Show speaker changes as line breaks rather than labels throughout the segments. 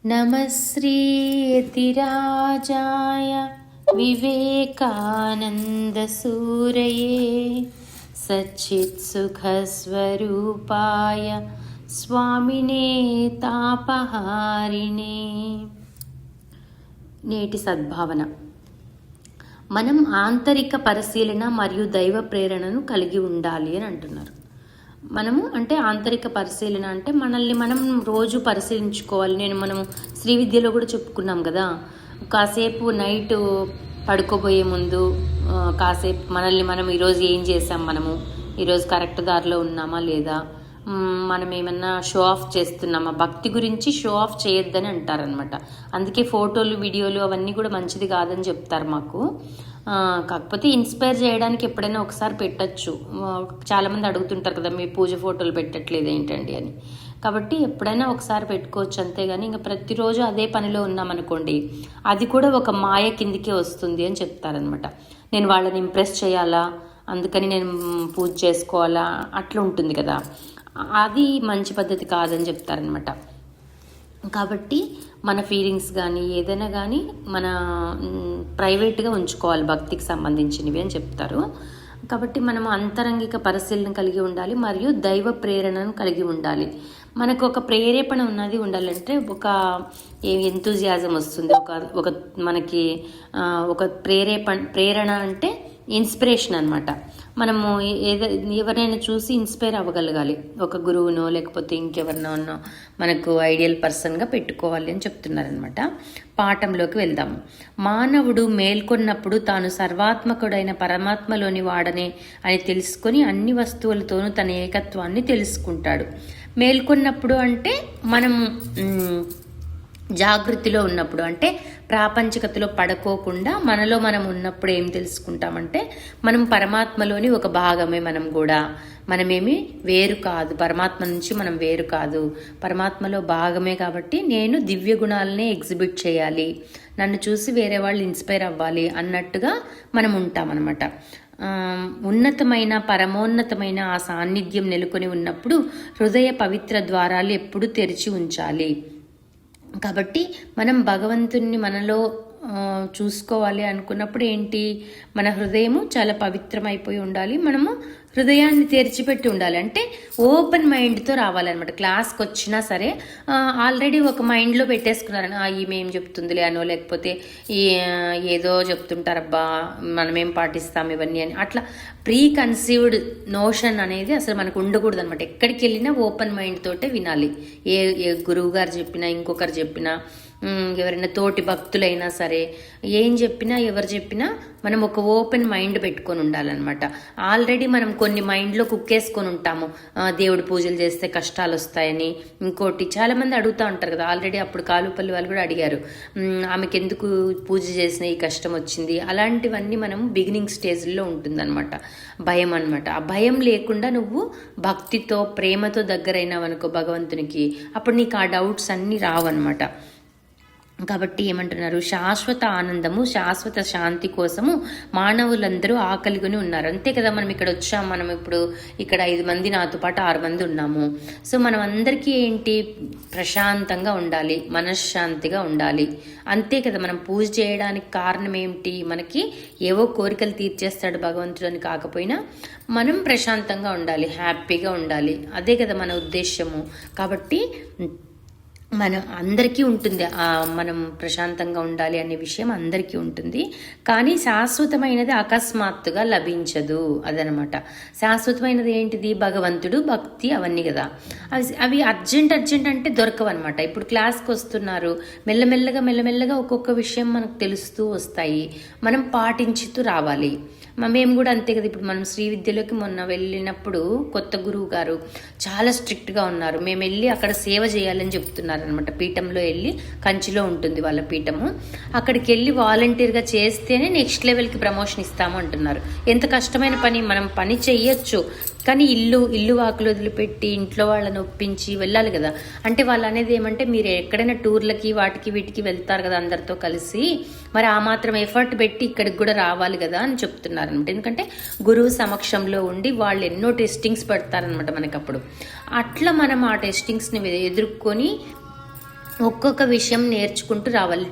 नमः श्रीयतिराजाय विवेकानन्दसूरये सच्चित्सुखस्वरूपाय स्वामिने तापहारिणे. నేటి సద్భావన. మనం ఆంతరిక పరిశీలన మరియు దైవ ప్రేరణను కలిగి ఉండాలి అని అంటున్నారు. మనము అంటే ఆంతరిక పరిశీలన అంటే మనల్ని మనం రోజు పరిశీలించుకోవాలి. మనము శ్రీ విద్యలో కూడా చెప్పుకున్నాం కదా, కాసేపు నైట్ పడుకోబోయే ముందు కాసేపు మనల్ని మనం ఈరోజు ఏం చేసాం, మనము ఈరోజు కరెక్ట్ దారిలో ఉన్నామా లేదా, మనం ఏమన్నా షో ఆఫ్ చేస్తున్నామా. భక్తి గురించి షో ఆఫ్ చేయొద్దని అంటారనమాట. అందుకే ఫోటోలు వీడియోలు అవన్నీ కూడా మంచిది కాదని చెప్తారు మాకు. కాకపోతే ఇన్స్పైర్ చేయడానికి ఎప్పుడైనా ఒకసారి పెట్టచ్చు. చాలామంది అడుగుతుంటారు కదా, మీ పూజ ఫోటోలు పెట్టట్లేదు ఏంటండి అని. కాబట్టి ఎప్పుడైనా ఒకసారి పెట్టుకోవచ్చు, అంతేగాని ఇంకా ప్రతిరోజు అదే పనిలో ఉన్నామనుకోండి అది కూడా ఒక మాయ కిందికే వస్తుంది అని చెప్తారనమాట. నేను వాళ్ళని ఇంప్రెస్ చేయాలా, అందుకని నేను పూజ చేసుకోవాలా, అట్లా ఉంటుంది కదా, అది మంచి పద్ధతి కాదని చెప్తారనమాట. కాబట్టి మన ఫీలింగ్స్ కానీ ఏదైనా కానీ మన ప్రైవేట్గా ఉంచుకోవాలి భక్తికి సంబంధించినవి అని చెప్తారు. కాబట్టి మనం అంతరంగిక పరిశీలన కలిగి ఉండాలి మరియు దైవ ప్రేరణను కలిగి ఉండాలి. మనకు ఒక ప్రేరేపణ ఉన్నది ఉండాలంటే ఒక ఎంతూజియాజం వస్తుంది, ఒక మనకి ఒక ప్రేరణ అంటే ఇన్స్పిరేషన్ అనమాట. మనము ఎవరైనా చూసి ఇన్స్పైర్ అవ్వగలగాలి. ఒక గురువునో లేకపోతే ఇంకెవరినో మనకు ఐడియల్ పర్సన్గా పెట్టుకోవాలి అని చెప్తున్నారనమాట. పాఠంలోకి వెళ్దాము. మానవుడు మేల్కొన్నప్పుడు తాను సర్వాత్మకుడైన పరమాత్మలోని వాడనే అని తెలుసుకొని అన్ని వస్తువులతోనూ తన ఏకత్వాన్ని తెలుసుకుంటాడు. మేల్కొన్నప్పుడు అంటే మనము జాగృతిలో ఉన్నప్పుడు, అంటే ప్రాపంచికతలో పడుకోకుండా మనలో మనం ఉన్నప్పుడు ఏం తెలుసుకుంటామంటే మనం పరమాత్మలోని ఒక భాగమే. మనమేమి వేరు కాదు, పరమాత్మ నుంచి మనం వేరు కాదు, పరమాత్మలో భాగమే. కాబట్టి నేను దివ్య గుణాలనే ఎగ్జిబిట్ చేయాలి, నన్ను చూసి వేరే వాళ్ళు ఇన్స్పైర్ అవ్వాలి అన్నట్టుగా మనం ఉంటామన్నమాట. ఉన్నతమైన పరమోన్నతమైన ఆ సాన్నిధ్యం నెలకొని ఉన్నప్పుడు హృదయ పవిత్ర ద్వారాలు ఎప్పుడూ తెరిచి ఉంచాలి. కాబట్టి మనం భగవంతుణ్ణి మనలో చూసుకోవాలి అనుకున్నప్పుడు ఏంటి, మన హృదయము చాలా పవిత్రమైపోయి ఉండాలి. మనము హృదయాన్ని తెరిచిపెట్టి ఉండాలి, అంటే ఓపెన్ మైండ్తో రావాలన్నమాట. క్లాస్కి వచ్చినా సరే ఆల్రెడీ ఒక మైండ్లో పెట్టేసుకున్నారని, ఈమె ఏం చెప్తుందిలే అనో, లేకపోతే ఏదో చెప్తుంటారబ్బా మనమేం పాటిస్తాం ఇవన్నీ అని, అట్లా ప్రీ కన్సీవ్డ్ నోషన్ అనేది అసలు మనకు ఉండకూడదు అనమాట. ఎక్కడికి వెళ్ళినా ఓపెన్ మైండ్ తోటే వినాలి. ఏ గురువు గారు చెప్పినా, ఇంకొకరు చెప్పినా, ఎవరైనా తోటి భక్తులైనా సరే ఏం చెప్పినా ఎవరు చెప్పినా మనం ఒక ఓపెన్ మైండ్ పెట్టుకొని ఉండాలన్నమాట. ఆల్రెడీ మనం కొన్ని మైండ్లో కుక్కేసుకొని ఉంటాము, దేవుడి పూజలు చేస్తే కష్టాలు వస్తాయని. ఇంకోటి చాలామంది అడుగుతూ ఉంటారు కదా, ఆల్రెడీ అప్పుడు కాలుపల్లి వాళ్ళు కూడా అడిగారు, ఆమెకి ఎందుకు పూజ చేసిన ఈ కష్టం వచ్చింది. అలాంటివన్నీ మనం బిగినింగ్ స్టేజ్లో ఉంటుందన్నమాట, భయం అనమాట. ఆ భయం లేకుండా నువ్వు భక్తితో ప్రేమతో దగ్గరైనావనుకో భగవంతునికి, అప్పుడు నీకు ఆ డౌట్స్ అన్నీ రావన్నమాట. కాబట్టి ఏమంటున్నారు, శాశ్వత ఆనందము శాశ్వత శాంతి కోసము మానవులందరూ ఆకలిగొని ఉన్నారు. అంతే కదా, మనం ఇక్కడ వచ్చాము, మనం ఇప్పుడు ఇక్కడ 5 మంది, నాతో పాటు 6 మంది ఉన్నాము. సో మనం అందరికీ ఏంటి, ప్రశాంతంగా ఉండాలి, మనశ్శాంతిగా ఉండాలి. అంతే కదా, మనం పూజ చేయడానికి కారణం ఏమిటి, మనకి ఏవో కోరికలు తీర్చేస్తాడు భగవంతుడు అని కాకపోయినా మనం ప్రశాంతంగా ఉండాలి, హ్యాపీగా ఉండాలి. అదే కదా మన ఉద్దేశము. కాబట్టి మనం అందరికీ ఉంటుంది, మనం ప్రశాంతంగా ఉండాలి అనే విషయం అందరికీ ఉంటుంది. కానీ శాశ్వతమైనది అకస్మాత్తుగా లభించదు, అదనమాట. శాశ్వతమైనది ఏంటిది, భగవంతుడు, భక్తి, అవన్నీ కదా. అవి అర్జెంట్ అంటే దొరకవు అనమాట. ఇప్పుడు క్లాస్కి వస్తున్నారు, మెల్లమెల్లగా ఒక్కొక్క విషయం మనకు తెలుస్తూ వస్తాయి, మనం పాటించుతూ రావాలి. మేము కూడా అంతే కదా. ఇప్పుడు మనం శ్రీ విద్యలోకి మొన్న వెళ్ళినప్పుడు కొత్త గురువు గారు చాలా స్ట్రిక్ట్గా ఉన్నారు. మేము వెళ్ళి అక్కడ సేవ చేయాలని చెప్తున్నారు అనమాట. పీఠంలో వెళ్ళి, కంచిలో ఉంటుంది వాళ్ళ పీఠము, అక్కడికి వెళ్ళి వాలంటీర్గా చేస్తేనే నెక్స్ట్ లెవెల్కి ప్రమోషన్ ఇస్తాము అంటున్నారు. ఎంత కష్టమైన పని, మనం పని చెయ్యొచ్చు, కానీ ఇల్లు వాకులు వదిలిపెట్టి ఇంట్లో వాళ్ళని ఒప్పించి వెళ్ళాలి కదా. అంటే వాళ్ళు అనేది ఏమంటే, మీరు ఎక్కడైనా టూర్లకి వాటికి వీటికి వెళ్తారు కదా అందరితో కలిసి, మరి ఆ మాత్రం ఎఫర్ట్ పెట్టి ఇక్కడికి కూడా రావాలి కదా అని చెప్తున్నారు అనమాట. ఎందుకంటే గురువు సమక్షంలో ఉండి వాళ్ళు ఎన్నో టెస్టింగ్స్ పెడతారనమాట మనకప్పుడు. అట్లా మనం ఆ టెస్టింగ్స్ని ఎదుర్కొని ఒక్కొక్క విషయం నేర్చుకుంటూ రావాలి.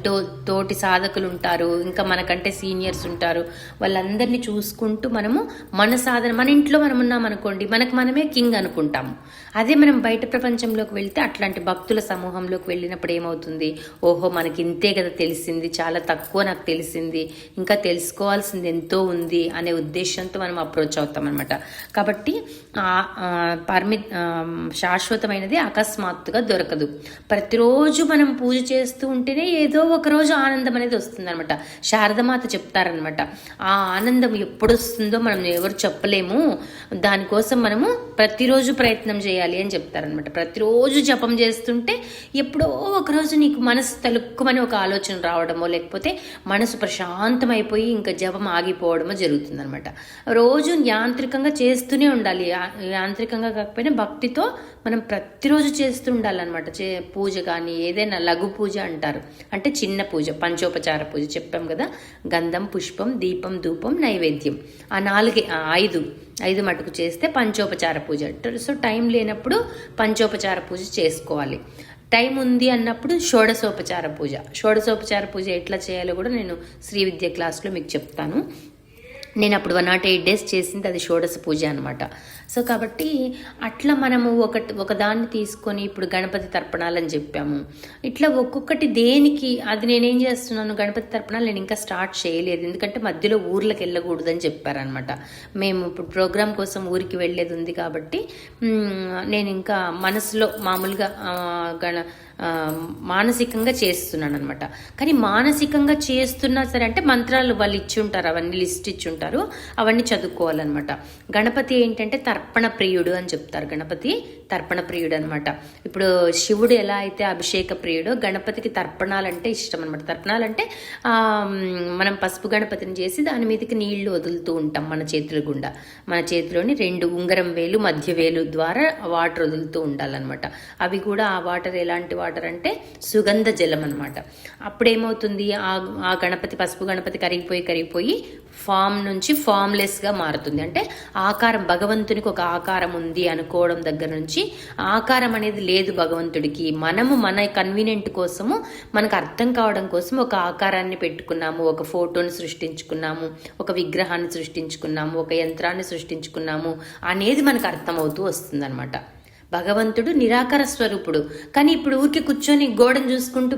తోటి సాధకులు ఉంటారు, ఇంకా మనకంటే సీనియర్స్ ఉంటారు, వాళ్ళందరినీ చూసుకుంటూ మనము మన సాధన, మన ఇంట్లో మనం ఉన్నాం అనుకోండి, మనకు మనమే కింగ్ అనుకుంటాము. అదే మనం బయట ప్రపంచంలోకి వెళ్తే అట్లాంటి భక్తుల సమూహంలోకి వెళ్ళినప్పుడు ఏమవుతుంది, ఓహో మనకి ఇంతే కదా తెలిసింది, చాలా తక్కువ నాకు తెలిసింది, ఇంకా తెలుసుకోవాల్సింది ఎంతో ఉంది అనే ఉద్దేశంతో మనం అప్రోచ్ అవుతాం అనమాట. కాబట్టి శాశ్వతమైనది అకస్మాత్తుగా దొరకదు. ప్రతిరోజు మనం పూజ చేస్తూ ఉంటేనే ఏదో ఒక రోజు ఆనందం అనేది వస్తుంది అనమాట. శారదమాత చెప్తారనమాట, ఆ ఆనందం ఎప్పుడు వస్తుందో మనం ఎవరు చెప్పలేము, దానికోసం మనము ప్రతిరోజు ప్రయత్నం చేయాలి అని చెప్తారనమాట. ప్రతిరోజు జపం చేస్తుంటే ఎప్పుడో ఒకరోజు నీకు మనసు తలుక్కుమని ఒక ఆలోచన రావడమో, లేకపోతే మనసు ప్రశాంతం అయిపోయి ఇంకా జపం ఆగిపోవడమో జరుగుతుంది అనమాట. రోజు యాంత్రికంగా చేస్తూనే ఉండాలి. యాంత్రికంగా కాకపోయినా భక్తితో మనం ప్రతిరోజు చేస్తూ ఉండాలన్నమాట. పూజ కానీ ఏదైనా లఘు పూజ అంటారు, అంటే చిన్న పూజ, పంచోపచార పూజ చెప్పాం కదా, గంధం, పుష్పం, దీపం, ధూపం, నైవేద్యం, ఆ ఐదు మటుకు చేస్తే పంచోపచార పూజ అంటారు. సో టైం లేనప్పుడు పంచోపచార పూజ చేసుకోవాలి. టైం ఉంది అన్నప్పుడు షోడశోపచార పూజ. షోడశోపచార పూజ ఎట్లా చేయాలో కూడా నేను శ్రీ విద్య క్లాస్లో మీకు చెప్తాను. నేను అప్పుడు 108 days చేసింది అది షోడశ పూజ అనమాట. సో కాబట్టి అట్లా మనము ఒక దాన్ని తీసుకొని ఇప్పుడు గణపతి తర్పణాలని చెప్పాము. ఇట్లా ఒక్కొక్కటి దేనికి అది నేనేం చేస్తున్నాను, గణపతి తర్పణాలు నేను ఇంకా స్టార్ట్ చేయలేదు, ఎందుకంటే మధ్యలో ఊర్లకు వెళ్ళకూడదని చెప్పారనమాట. మేము ఇప్పుడు ప్రోగ్రామ్ కోసం ఊరికి వెళ్ళేది ఉంది కాబట్టి నేను ఇంకా మనసులో మామూలుగా మానసికంగా చేస్తున్నాను అనమాట. కానీ మానసికంగా చేస్తున్నా సరే అంటే మంత్రాలు వాళ్ళు ఇచ్చి ఉంటారు, అవన్నీ లిస్ట్ ఇచ్చి ఉంటారు, అవన్నీ చదువుకోవాలన్నమాట. గణపతి ఏంటంటే తర్పణ ప్రియుడు అని చెప్తారు. గణపతి తర్పణ ప్రియుడు అనమాట. ఇప్పుడు శివుడు ఎలా అయితే అభిషేక ప్రియుడో గణపతికి తర్పణాలంటే ఇష్టం అనమాట. తర్పణాలంటే మనం పసుపు గణపతిని చేసి దాని మీదకి నీళ్లు వదులుతూ ఉంటాం మన చేతుల గుండా. మన చేతిలోని 2 ఉంగరం వేలు మధ్య వేలు ద్వారా వాటర్ వదులుతూ ఉండాలన్నమాట. అవి కూడా ఆ వాటర్ ఎలాంటి వాటర్ అంటే సుగంధ జలం అనమాట. అప్పుడేమవుతుంది, ఆ గణపతి పసుపు గణపతి కరిగిపోయి ఫామ్ నుంచి ఫామ్లెస్గా మారుతుంది. అంటే ఆకారం, భగవంతునికి ఒక ఆకారం ఉంది అనుకోవడం దగ్గర నుంచి ఆకారం అనేది లేదు భగవంతుడికి. మనము మన కన్వీనియంట్ కోసము, మనకు అర్థం కావడం కోసం ఒక ఆకారాన్ని పెట్టుకున్నాము, ఒక ఫోటోని సృష్టించుకున్నాము, ఒక విగ్రహాన్ని సృష్టించుకున్నాము, ఒక యంత్రాన్ని సృష్టించుకున్నాము అనేది మనకు అర్థమవుతూ వస్తుంది అనమాట. భగవంతుడు నిరాకార స్వరూపుడు. కానీ ఇప్పుడు ఊరికి కూర్చొని గోడను చూసుకుంటూ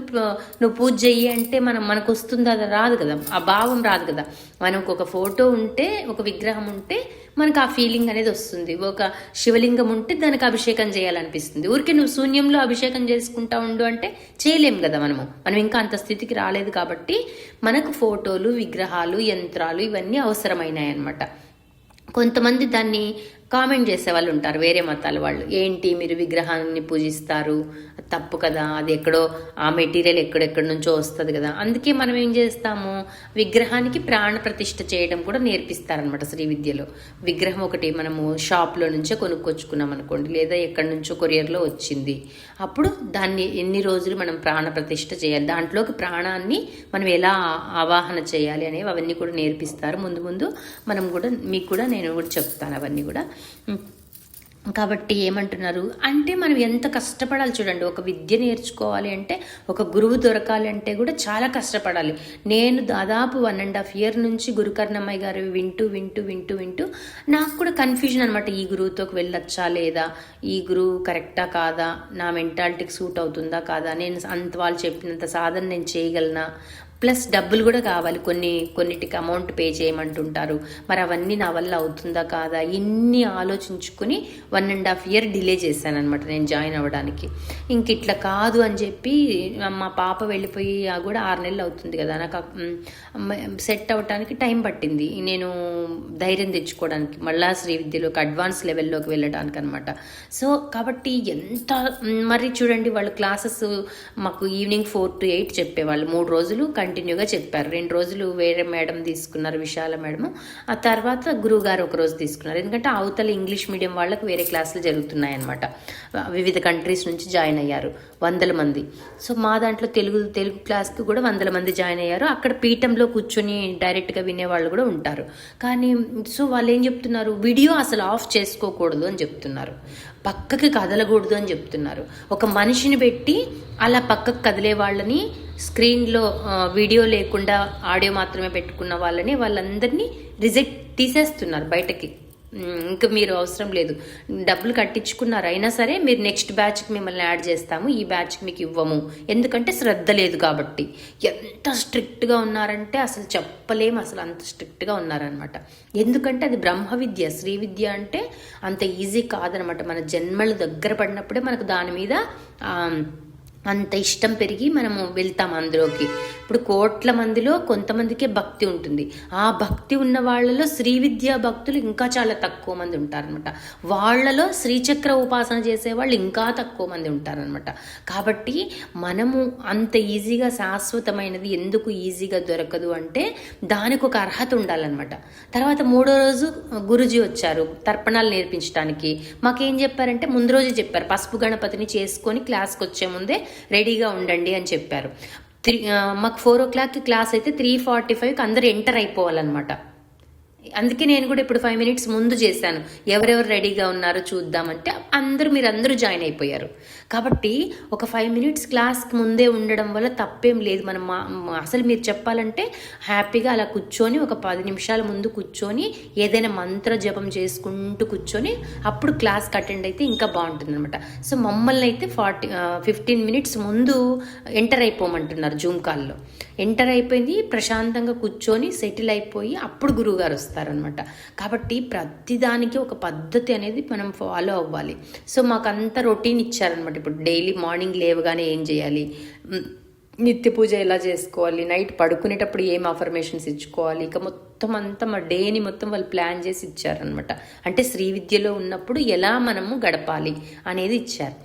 నువ్వు పూజ చెయ్యి అంటే మనకు వస్తుందా? అది రాదు కదా, ఆ భావం రాదు కదా. మనకు ఒక ఫోటో ఉంటే, ఒక విగ్రహం ఉంటే మనకు ఆ ఫీలింగ్ అనేది వస్తుంది. ఒక శివలింగం ఉంటే దానికి అభిషేకం చేయాలనిపిస్తుంది. ఊరికి నువ్వు శూన్యంలో అభిషేకం చేసుకుంటా ఉండు అంటే చేయలేం కదా. మనం ఇంకా అంత స్థితికి రాలేదు కాబట్టి మనకు ఫోటోలు, విగ్రహాలు, యంత్రాలు ఇవన్నీ అవసరమైనాయి అన్నమాట. కొంతమంది దాన్ని కామెంట్ చేసే వాళ్ళు ఉంటారు, వేరే మతాల వాళ్ళు, ఏంటి మీరు విగ్రహాన్ని పూజిస్తారు, తప్పు కదా, అది ఎక్కడో ఆ మెటీరియల్ ఎక్కడెక్కడి నుంచో వస్తుంది కదా. అందుకే మనం ఏం చేస్తాము, విగ్రహానికి ప్రాణ ప్రతిష్ఠ చేయడం కూడా నేర్పిస్తారనమాట శ్రీ విద్యలో. విగ్రహం ఒకటి మనము షాప్లో నుంచే కొనుక్కొచ్చుకున్నాం అనుకోండి, లేదా ఎక్కడి నుంచో కొరియర్లో వచ్చింది, అప్పుడు దాన్ని ఎన్ని రోజులు మనం ప్రాణ ప్రతిష్ఠ చేయాలి, దాంట్లోకి ప్రాణాన్ని మనం ఎలా ఆవాహన చేయాలి అనేవి అవన్నీ కూడా నేర్పిస్తారు. ముందు మనం కూడా మీకు కూడా నేను కూడా చెప్తాను అవన్నీ కూడా. కాబట్టి ఏమంటున్నారు అంటే మనం ఎంత కష్టపడాలి చూడండి. ఒక విద్య నేర్చుకోవాలి అంటే, ఒక గురువు దొరకాలి అంటే కూడా చాలా కష్టపడాలి. నేను దాదాపు 1.5 year నుంచి గురుకర్ణమ్మయ్య గారు వింటూ నాకు కూడా కన్ఫ్యూజన్ అనమాట. ఈ గురువుతోకి వెళ్ళొచ్చా లేదా, ఈ గురువు కరెక్టా కాదా, నా మెంటాలిటీకి సూట్ అవుతుందా కాదా, నేను అంత వాళ్ళు చెప్పినంత సాధన నేను చేయగలనా, ప్లస్ డబ్బులు కూడా కావాలి, కొన్నిటికి అమౌంట్ పే చేయమంటుంటారు, మరి అవన్నీ నా వల్ల అవుతుందా కాదా, ఇన్ని ఆలోచించుకుని 1.5 year డిలే చేశాను అనమాట నేను జాయిన్ అవ్వడానికి. ఇంక ఇట్లా కాదు అని చెప్పి మా పాప వెళ్ళిపోయి కూడా 6 నెలలు అవుతుంది కదా, నాకు సెట్ అవ్వడానికి టైం పట్టింది. నేను ధైర్యం తెచ్చుకోవడానికి మళ్ళా శ్రీ విద్యలోకి అడ్వాన్స్ లెవెల్లోకి వెళ్ళడానికి అనమాట. సో కాబట్టి మరి చూడండి, వాళ్ళు క్లాసెస్ మాకు ఈవినింగ్ 4 to 8 చెప్పేవాళ్ళు, 3 రోజులు కంటిన్యూగా చెప్పారు. 2 రోజులు వేరే మేడం తీసుకున్నారు, విశాల మేడము. ఆ తర్వాత గురువు గారు ఒక రోజు తీసుకున్నారు. ఎందుకంటే అవతల ఇంగ్లీష్ మీడియం వాళ్ళకి వేరే క్లాసులు జరుగుతున్నాయన్నమాట. వివిధ కంట్రీస్ నుంచి జాయిన్ అయ్యారు 100 మంది. సో మా దాంట్లో తెలుగు క్లాస్కి కూడా 100 మంది జాయిన్ అయ్యారు. అక్కడ పీఠంలో కూర్చొని డైరెక్ట్గా వినేవాళ్ళు కూడా ఉంటారు. కానీ సో వాళ్ళు ఏం చెప్తున్నారు, వీడియో అసలు ఆఫ్ చేసుకోకూడదు అని చెప్తున్నారు, పక్కకి కదలకూడదు అని చెప్తున్నారు. ఒక మనిషిని పెట్టి అలా పక్కకు కదిలే వాళ్ళని, స్క్రీన్లో వీడియో లేకుండా ఆడియో మాత్రమే పెట్టుకున్న వాళ్ళందరినీ రిజెక్ట్ తీసేస్తున్నారు బయటకి. ఇంకా మీరు అవసరం లేదు, డబ్బులు కట్టించుకున్నారు అయినా సరే మీరు నెక్స్ట్ బ్యాచ్కి మిమ్మల్ని యాడ్ చేస్తాము, ఈ బ్యాచ్కి మీకు ఇవ్వము, ఎందుకంటే శ్రద్ధ లేదు కాబట్టి. ఎంత స్ట్రిక్ట్గా ఉన్నారంటే అసలు చెప్పలేము, అసలు అంత స్ట్రిక్ట్గా ఉన్నారనమాట. ఎందుకంటే అది బ్రహ్మ విద్య, శ్రీ విద్య అంటే అంత ఈజీ కాదనమాట. మన జన్మలు దగ్గర పడినప్పుడే మనకు దాని మీద అంత ఇష్టం పెరిగి మనము వెళ్తాం అందులోకి. ఇప్పుడు కోట్ల మందిలో కొంతమందికే భక్తి ఉంటుంది. ఆ భక్తి ఉన్న వాళ్ళలో శ్రీ విద్యా భక్తులు ఇంకా చాలా తక్కువ మంది ఉంటారనమాట. వాళ్ళలో శ్రీచక్ర ఉపాసన చేసే వాళ్ళు ఇంకా తక్కువ మంది ఉంటారనమాట. కాబట్టి మనము అంత ఈజీగా శాశ్వతమైనది ఎందుకు ఈజీగా దొరకదు అంటే దానికి ఒక అర్హత ఉండాలన్నమాట. తర్వాత 3వ రోజు గురుజీ వచ్చారు తర్పణాలు నేర్పించడానికి. మాకేం చెప్పారంటే ముందు రోజు చెప్పారు, పసుపు గణపతిని చేసుకొని క్లాస్కి వచ్చే ముందే రెడీగా ఉండండి అని చెప్పారు. మాకు 4 o'clock క్లాస్ అయితే 3:45కి అందరు ఎంటర్ అయిపోవాలన్నమాట. అందుకే నేను కూడా ఇప్పుడు 5 minutes ముందు చేశాను, ఎవరెవరు రెడీగా ఉన్నారో చూద్దామంటే మీరందరూ జాయిన్ అయిపోయారు. కాబట్టి ఒక 5 minutes క్లాస్కి ముందే ఉండడం వల్ల తప్పేం లేదు. మనం అసలు మీరు చెప్పాలంటే హ్యాపీగా అలా కూర్చొని ఒక 10 నిమిషాల ముందు కూర్చొని ఏదైనా మంత్ర జపం చేసుకుంటూ కూర్చొని అప్పుడు క్లాస్కి అటెండ్ అయితే ఇంకా బాగుంటుంది అనమాట. సో మమ్మల్ని అయితే 15 minutes ముందు ఎంటర్ అయిపోమంటున్నారు. జూమ్ కాల్లో ఎంటర్ అయిపోయింది, ప్రశాంతంగా కూర్చొని సెటిల్ అయిపోయి అప్పుడు గురువుగారు వస్తారనమాట. కాబట్టి ప్రతిదానికి ఒక పద్ధతి అనేది మనం ఫాలో అవ్వాలి. సో మాకు అంత రొటీన్ ఇచ్చారనమాట. ఇప్పుడు డైలీ మార్నింగ్ లేవగానే ఏం చేయాలి, నిత్య పూజ ఎలా చేసుకోవాలి, నైట్ పడుకునేటప్పుడు ఏం అఫర్మేషన్స్ ఇచ్చుకోవాలి, ఇక మొత్తం అంతా మా డేని మొత్తం వాళ్ళు ప్లాన్ చేసి ఇచ్చారనమాట. అంటే శ్రీ విద్యలో ఉన్నప్పుడు ఎలా మనము గడపాలి అనేది ఇచ్చారు.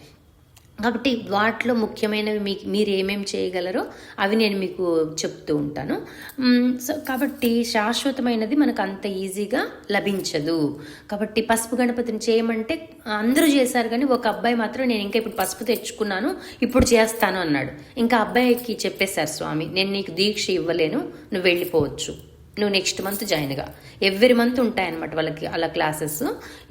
కాబట్టి వాటిలో ముఖ్యమైనవి మీరు ఏమేమి చేయగలరో అవి నేను మీకు చెప్తూ ఉంటాను. సో కాబట్టి శాశ్వతమైనది మనకు అంత ఈజీగా లభించదు. కాబట్టి పసుపు గణపతిని చేయమంటే అందరూ చేశారు, కానీ ఒక అబ్బాయి మాత్రం నేను ఇంకా ఇప్పుడు పసుపు తెచ్చుకున్నాను ఇప్పుడు చేస్తాను అన్నాడు. ఇంకా అబ్బాయికి చెప్పేశారు స్వామి, నేను నీకు దీక్ష ఇవ్వలేను, నువ్వు వెళ్ళిపోవచ్చు, నువ్వు నెక్స్ట్ మంత్ జాయిన్గా. ఎవ్రీ మంత్ ఉంటాయన్నమాట వాళ్ళకి అలా క్లాసెస్.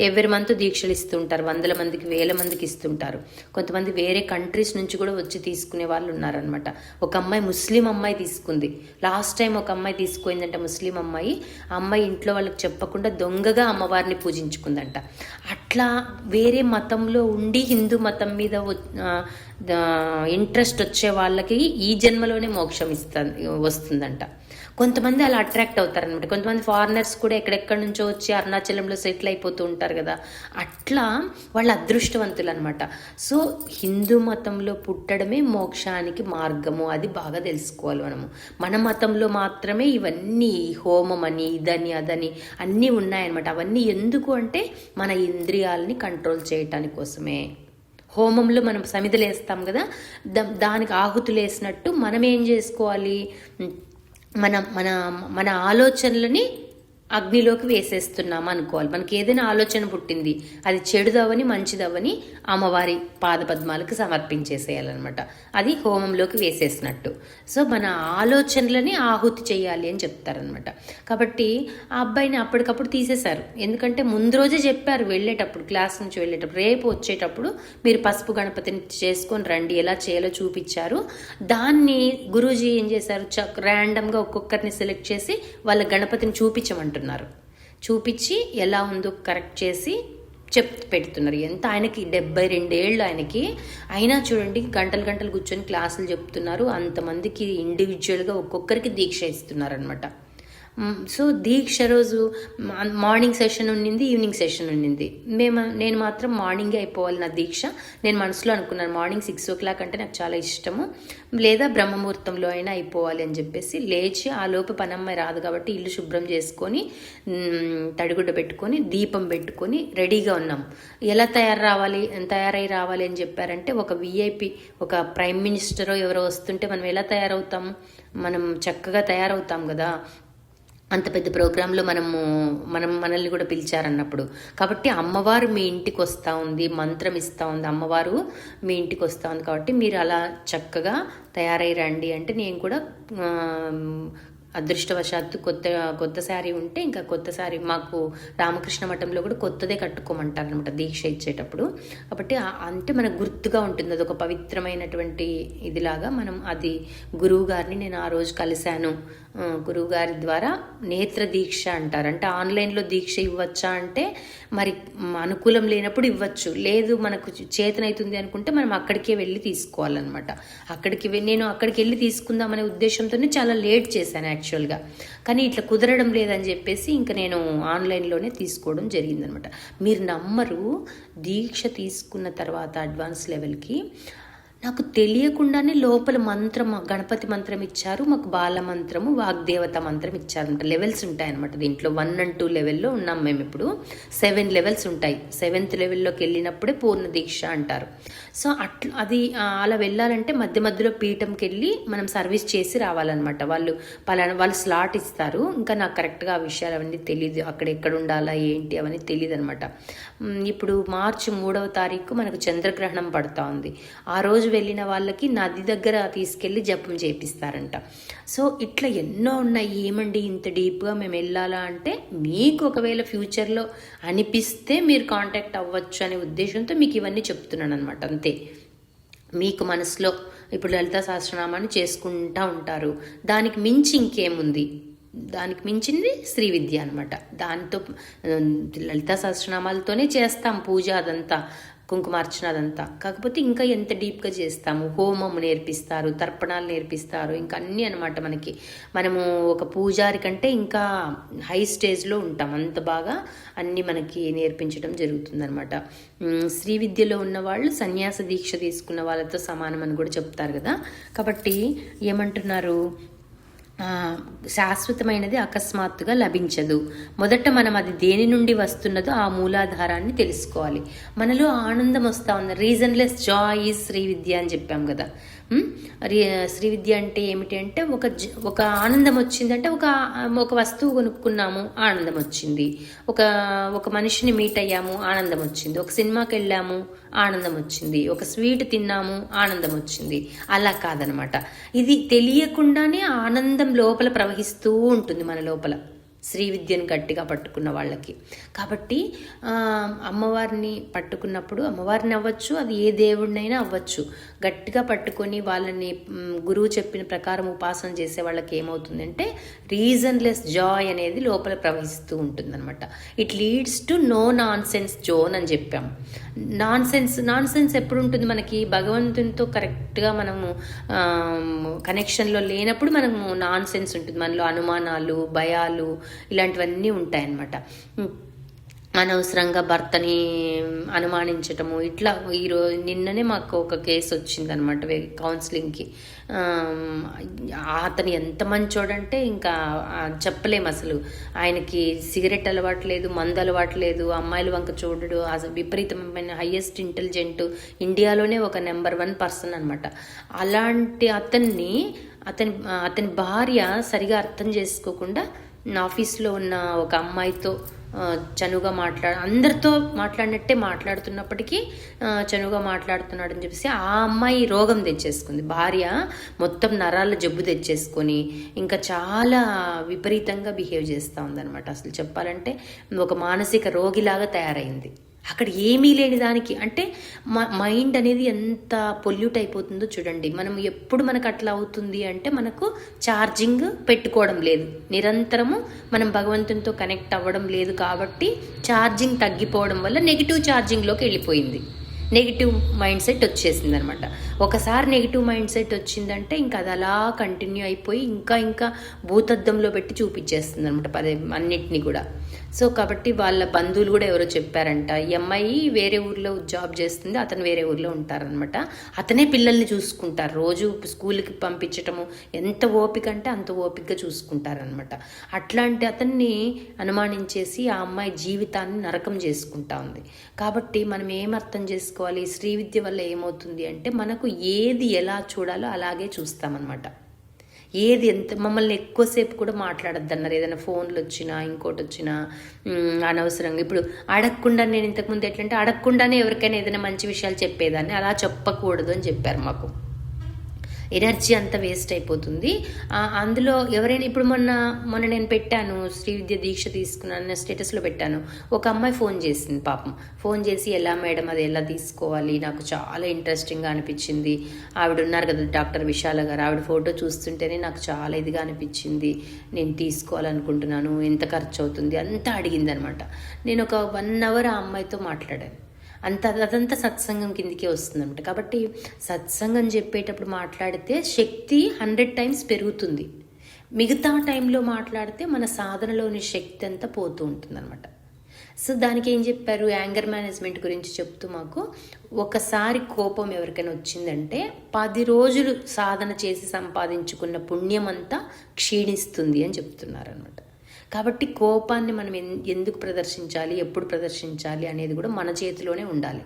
ఎవ్రీ మంత్ దీక్షలు ఇస్తుంటారు, 100 మందికి 1000 మందికి ఇస్తుంటారు. కొంతమంది వేరే కంట్రీస్ నుంచి కూడా వచ్చి తీసుకునే వాళ్ళు ఉన్నారనమాట. ఒక అమ్మాయి ముస్లిం అమ్మాయి తీసుకుంది. లాస్ట్ టైం ఒక అమ్మాయి తీసుకుందంట, ముస్లిం అమ్మాయి. ఆ అమ్మాయి ఇంట్లో వాళ్ళకి చెప్పకుండా దొంగగా అమ్మవారిని పూజించుకుందంట. అట్లా వేరే మతంలో ఉండి హిందూ మతం మీద ఇంట్రెస్ట్ వచ్చే వాళ్ళకి ఈ జన్మలోనే మోక్షం వస్తుందంట. కొంతమంది అలా అట్రాక్ట్ అవుతారనమాట. కొంతమంది ఫారినర్స్ కూడా ఎక్కడెక్కడి నుంచో వచ్చి అరుణాచలంలో సెటిల్ అయిపోతూ ఉంటారు కదా, అట్లా వాళ్ళ అదృష్టవంతులు అనమాట. సో హిందూ మతంలో పుట్టడమే మోక్షానికి మార్గము, అది బాగా తెలుసుకోవాలి మనము. మన మతంలో మాత్రమే ఇవన్నీ హోమం అని ఇదని అదని అన్నీ ఉన్నాయన్నమాట. అవన్నీ ఎందుకు అంటే మన ఇంద్రియాలని కంట్రోల్ చేయటానికి కోసమే. హోమంలో మనం సమిధలు వేస్తాం కదా, దానికి ఆహుతులు వేసినట్టు మనం ఏం చేసుకోవాలి, మన మన మన ఆలోచనలని అగ్నిలోకి వేసేస్తున్నాం అనుకోవాలి. మనకి ఏదైనా ఆలోచన పుట్టింది, అది చెడుదవని మంచిదవని అమ్మవారి పాదపద్మాలకు సమర్పించేసేయాలన్నమాట. అది హోమంలోకి వేసేసినట్టు. సో మన ఆలోచనలని ఆహుతి చేయాలి అని చెప్తారనమాట. కాబట్టి ఆ అబ్బాయిని అప్పటికప్పుడు తీసేశారు. ఎందుకంటే ముందు రోజే చెప్పారు వెళ్ళేటప్పుడు, క్లాస్ నుంచి వెళ్ళేటప్పుడు, రేపు వచ్చేటప్పుడు మీరు పసుపు గణపతిని చేసుకొని రండి, ఎలా చేయాలో చూపించారు. దాన్ని గురూజీ ఏం చేశారు, ర్యాండమ్గా ఒక్కొక్కరిని సెలెక్ట్ చేసి వాళ్ళ గణపతిని చూపించమంటారు. చూపించి ఎలా ఉందో కరెక్ట్ చేసి పెడుతున్నారు. ఎంత ఆయనకి 72 ఏళ్ళు ఆయనకి, అయినా చూడండి గంటలు గంటలు కూర్చొని క్లాసులు చెప్తున్నారు. అంతమందికి ఇండివిజువల్గా ఒక్కొక్కరికి దీక్ష ఇస్తున్నారు అనమాట. సో దీక్ష రోజు మార్నింగ్ సెషన్ ఉండింది, ఈవినింగ్ సెషన్ ఉండింది. నేను మాత్రం మార్నింగే అయిపోవాలి నా దీక్ష. నేను మనసులో అనుకున్నాను మార్నింగ్ 6 o'clock అంటే నాకు చాలా ఇష్టము, లేదా బ్రహ్మముహూర్తంలో అయినా అయిపోవాలి అని చెప్పేసి లేచి ఆ లోపు పనమ్మాయి రాదు కాబట్టి ఇల్లు శుభ్రం చేసుకొని తడిగుడ్డ పెట్టుకొని దీపం పెట్టుకొని రెడీగా ఉన్నాం. ఎలా తయారై రావాలి అని చెప్పారంటే, ఒక విఐపి, ఒక ప్రైమ్ మినిస్టరో ఎవరో వస్తుంటే మనం ఎలా తయారవుతాము, మనం చక్కగా తయారవుతాం కదా. అంత పెద్ద ప్రోగ్రాంలో మనల్ని కూడా పిలిచారన్నప్పుడు. కాబట్టి అమ్మవారు మీ ఇంటికి వస్తూ ఉంది, మంత్రం ఇస్తూ ఉంది, అమ్మవారు మీ ఇంటికి వస్తూ ఉంది, కాబట్టి మీరు అలా చక్కగా తయారై రండి అంటే నేను కూడా అదృష్టవశాత్తు కొత్త శారీ ఉంటే ఇంకా కొత్త శారీ, మాకు రామకృష్ణ మఠంలో కూడా కొత్తదే కట్టుకోమంటారు అనమాట దీక్ష ఇచ్చేటప్పుడు. కాబట్టి అంటే మనకు గుర్తుగా ఉంటుంది, అది ఒక పవిత్రమైనటువంటి ఇదిలాగా. మనం అది గురువు గారిని నేను ఆ రోజు కలిశాను. గురువు గారి ద్వారా నేత్ర దీక్ష అంటారు. అంటే ఆన్లైన్లో దీక్ష ఇవ్వచ్చా అంటే మరి అనుకూలం లేనప్పుడు ఇవ్వచ్చు, లేదు మనకు చేతనవుతుంది అనుకుంటే మనం అక్కడికే వెళ్ళి తీసుకోవాలన్నమాట. నేను అక్కడికి వెళ్ళి తీసుకుందామనే ఉద్దేశంతోనే చాలా లేట్ చేశాను యాక్చువల్గా. కానీ ఇట్లా కుదరడం లేదని చెప్పేసి ఇంకా నేను ఆన్లైన్లోనే తీసుకోవడం జరిగిందనమాట. మీరు నమ్మరు, దీక్ష తీసుకున్న తర్వాత అడ్వాన్స్ లెవెల్కి నాకు తెలియకుండానే లోపల మంత్రం, గణపతి మంత్రం ఇచ్చారు, మాకు బాల మంత్రము, వాగ్దేవత మంత్రం ఇచ్చారంట. లెవెల్స్ ఉంటాయన్నమాట దీంట్లో. 1 and 2 లెవెల్లో ఉన్నాం మేము ఇప్పుడు. 7 లెవెల్స్ ఉంటాయి. 7th లెవెల్లోకి వెళ్ళినప్పుడే పూర్ణ దీక్ష అంటారు. సో అది అలా వెళ్ళాలంటే మధ్య మధ్యలో పీఠంకి వెళ్ళి మనం సర్వీస్ చేసి రావాలన్నమాట. వాళ్ళు స్లాట్ ఇస్తారు. ఇంకా నాకు కరెక్ట్గా ఆ విషయాలు అవన్నీ తెలియదు, అక్కడ ఎక్కడ ఉండాలా ఏంటి అవన్నీ తెలియదు అనమాట. ఇప్పుడు March 3వ తారీఖు మనకు చంద్రగ్రహణం పడుతూ ఉంది. ఆ రోజు వెళ్ళిన వాళ్ళకి నది దగ్గర తీసుకెళ్ళి జపం చేపిస్తారంట. సో ఇట్లా ఎన్నో ఉన్నాయి. ఏమండి ఇంత డీప్గా మేము వెళ్ళాలా అంటే, మీకు ఒకవేళ ఫ్యూచర్లో అనిపిస్తే మీరు కాంటాక్ట్ అవ్వచ్చు అనే ఉద్దేశంతో మీకు ఇవన్నీ చెప్తున్నాను అనమాట. అంతే, మీకు మనసులో ఇప్పుడు లలితా సహస్రనామాన్ని చేసుకుంటూ ఉంటారు, దానికి మించి ఇంకేముంది, దానికి మించింది శ్రీ విద్య అనమాట. దాంతో లలితా సహస్రనామాలతోనే చేస్తాం పూజ, అదంతా కుంకుమార్చన అదంతా. కాకపోతే ఇంకా ఎంత డీప్గా చేస్తాము, హోమము నేర్పిస్తారు, తర్పణాలు నేర్పిస్తారు, ఇంకా అన్నీ అనమాట. మనము ఒక పూజారి కంటే ఇంకా హై స్టేజ్లో ఉంటాం, అంత బాగా అన్నీ మనకి నేర్పించడం జరుగుతుందనమాట. శ్రీ విద్యలో ఉన్న వాళ్ళు సన్యాస దీక్ష తీసుకున్న వాళ్ళతో సమానం అని కూడా చెప్తారు కదా. కాబట్టి ఏమంటున్నారు, శాశ్వతమైనది అకస్మాత్తుగా లభించదు. మొదట మనం అది దేని నుండి వస్తున్నదో ఆ మూలాధారాన్ని తెలుసుకోవాలి. మనలో ఆనందం వస్తూ ఉంది, రీజన్లెస్ జాయ్ ఈజ్ శ్రీ విద్య అని చెప్పాం కదా. శ్రీ విద్య అంటే ఏమిటి అంటే, ఒక ఆనందం వచ్చిందంటే, ఒక వస్తువు కొనుక్కున్నాము ఆనందం వచ్చింది, ఒక మనిషిని మీట్ అయ్యాము ఆనందం వచ్చింది, ఒక సినిమాకి వెళ్ళాము ఆనందం వచ్చింది, ఒక స్వీట్ తిన్నాము ఆనందం వచ్చింది. అలా కాదనమాట, ఇది తెలియకుండానే ఆనందం లోపల ప్రవహిస్తూ ఉంటుంది మన లోపల, శ్రీ విద్యను గట్టిగా పట్టుకున్న వాళ్ళకి. కాబట్టి అమ్మవారిని పట్టుకున్నప్పుడు, అమ్మవారిని అవ్వచ్చు, అది ఏ దేవుడినైనా అవ్వచ్చు, గట్టిగా పట్టుకొని వాళ్ళని గురువు చెప్పిన ప్రకారం ఉపాసన చేసే వాళ్ళకి ఏమవుతుందంటే రీజన్లెస్ జాయ్ అనేది లోపల ప్రవహిస్తూ ఉంటుందన్నమాట. It leads to know non sense zone అని చెప్పాం. నాన్ సెన్స్ ఎప్పుడు ఉంటుంది మనకి, భగవంతునితో కరెక్ట్గా మనము కనెక్షన్లో లేనప్పుడు మనము నాన్ సెన్స్ ఉంటుంది, మనలో అనుమానాలు, భయాలు, ఇలాంటివన్నీ ఉంటాయన్నమాట. అనవసరంగా భర్తని అనుమానించటము, ఇట్లా నిన్ననే మాకు ఒక కేసు వచ్చిందనమాట కౌన్సిలింగ్కి. అతను ఎంత మంచోడంటే ఇంకా చెప్పలేము అసలు. ఆయనకి సిగరెట్ అలవాట్లేదు, మందు అలవాట్లేదు, అమ్మాయిల వంక చూడడు, అసలు విపరీతమైన హైయెస్ట్ ఇంటెలిజెంట్, ఇండియాలోనే ఒక నెంబర్ 1 పర్సన్ అనమాట. అలాంటి అతని భార్య సరిగా అర్థం చేసుకోకుండా ఆఫీస్లో ఉన్న ఒక అమ్మాయితో చనువుగా అందరితో మాట్లాడినట్టే మాట్లాడుతున్నప్పటికీ చనువుగా మాట్లాడుతున్నాడని చెప్పేసి ఆ అమ్మాయి రోగం తెచ్చేసుకుంది. భార్య మొత్తం నరాల జబ్బు తెచ్చేసుకొని ఇంకా చాలా విపరీతంగా బిహేవ్ చేస్తూ ఉందన్నమాట. అసలు చెప్పాలంటే ఒక మానసిక రోగిలాగా తయారైంది. అక్కడ ఏమీ లేని దానికి, అంటే మైండ్ అనేది ఎంత పొల్యూట్ అయిపోతుందో చూడండి. మనం ఎప్పుడు మనకు అట్లా అవుతుంది అంటే, మనకు ఛార్జింగ్ పెట్టుకోవడం లేదు, నిరంతరము మనం భగవంతునితో కనెక్ట్ అవ్వడం లేదు. కాబట్టి ఛార్జింగ్ తగ్గిపోవడం వల్ల నెగిటివ్ ఛార్జింగ్లోకి వెళ్ళిపోయింది. నెగిటివ్ మైండ్ సెట్ వచ్చేసింది అనమాట. ఒకసారి నెగిటివ్ మైండ్ సెట్ వచ్చిందంటే ఇంకా అది అలా కంటిన్యూ అయిపోయి ఇంకా ఇంకా భూతద్దంలో పెట్టి చూపించేస్తుంది అనమాట అన్నిటినీ కూడా. సో కాబట్టి వాళ్ళ బంధువులు కూడా ఎవరో చెప్పారంట, ఈ అమ్మాయి వేరే ఊర్లో జాబ్ చేస్తుంది, అతను వేరే ఊర్లో ఉంటారనమాట, అతనే పిల్లల్ని చూసుకుంటారు, రోజు స్కూల్కి పంపించటము, ఎంత ఓపిక అంటే అంత ఓపికగా చూసుకుంటారనమాట. అట్లాంటి అతన్ని అనుమానించేసి ఆ అమ్మాయి జీవితాన్ని నరకం చేసుకుంటా ఉంది. కాబట్టి మనం ఏం అర్థం చేసుకోవాలి, శ్రీవిద్య వల్ల ఏమవుతుంది అంటే మనకు ఏది ఎలా చూడాలో అలాగే చూస్తామన్నమాట. ఏది ఎంత మమ్మల్ని ఎక్కువసేపు కూడా మాట్లాడొద్దన్నారు, ఏదైనా ఫోన్లు వచ్చినా ఇంకోటి వచ్చినా అనవసరంగా. ఇప్పుడు అడగకుండా, నేను ఇంతకుముందు ఎట్లంటే అడగకుండానే ఎవరికైనా ఏదైనా మంచి విషయాలు చెప్పేదాన్ని, అలా చెప్పకూడదు అని చెప్పారు మాకు. ఎనర్జీ అంతా వేస్ట్ అయిపోతుంది. అందులో ఎవరైనా ఇప్పుడు మొన్న నేను పెట్టాను, శ్రీవిద్య దీక్ష తీసుకున్నాను స్టేటస్లో పెట్టాను. ఒక అమ్మాయి ఫోన్ చేసింది పాపం, ఫోన్ చేసి ఎలా మేడం అది ఎలా తీసుకోవాలి, నాకు చాలా ఇంట్రెస్టింగ్గా అనిపించింది. ఆవిడ ఉన్నారు కదా డాక్టర్ విశాల గారు, ఆవిడ ఫోటో చూస్తుంటేనే నాకు చాలా ఇదిగా అనిపించింది, నేను తీసుకోవాలనుకుంటున్నాను, ఎంత ఖర్చు అవుతుంది అంతా అడిగింది అనమాట. నేను ఒక 1 hour ఆ అమ్మాయితో మాట్లాడాను. అదంతా సత్సంగం కిందికే వస్తుందన్నమాట. కాబట్టి సత్సంగం చెప్పేటప్పుడు మాట్లాడితే శక్తి 100 times పెరుగుతుంది. మిగతా టైంలో మాట్లాడితే మన సాధనలోని శక్తి అంతా పోతూ ఉంటుంది అనమాట. సో దానికి ఏం చెప్పారు, యాంగర్ మేనేజ్మెంట్ గురించి చెప్తూ మాకు, ఒకసారి కోపం ఎవరికైనా వచ్చిందంటే 10 రోజులు సాధన చేసి సంపాదించుకున్న పుణ్యం అంతా క్షీణిస్తుంది అని చెప్తున్నారు అనమాట. కాబట్టి కోపాన్ని మనం ఎందుకు ప్రదర్శించాలి, ఎప్పుడు ప్రదర్శించాలి అనేది కూడా మన చేతిలోనే ఉండాలి.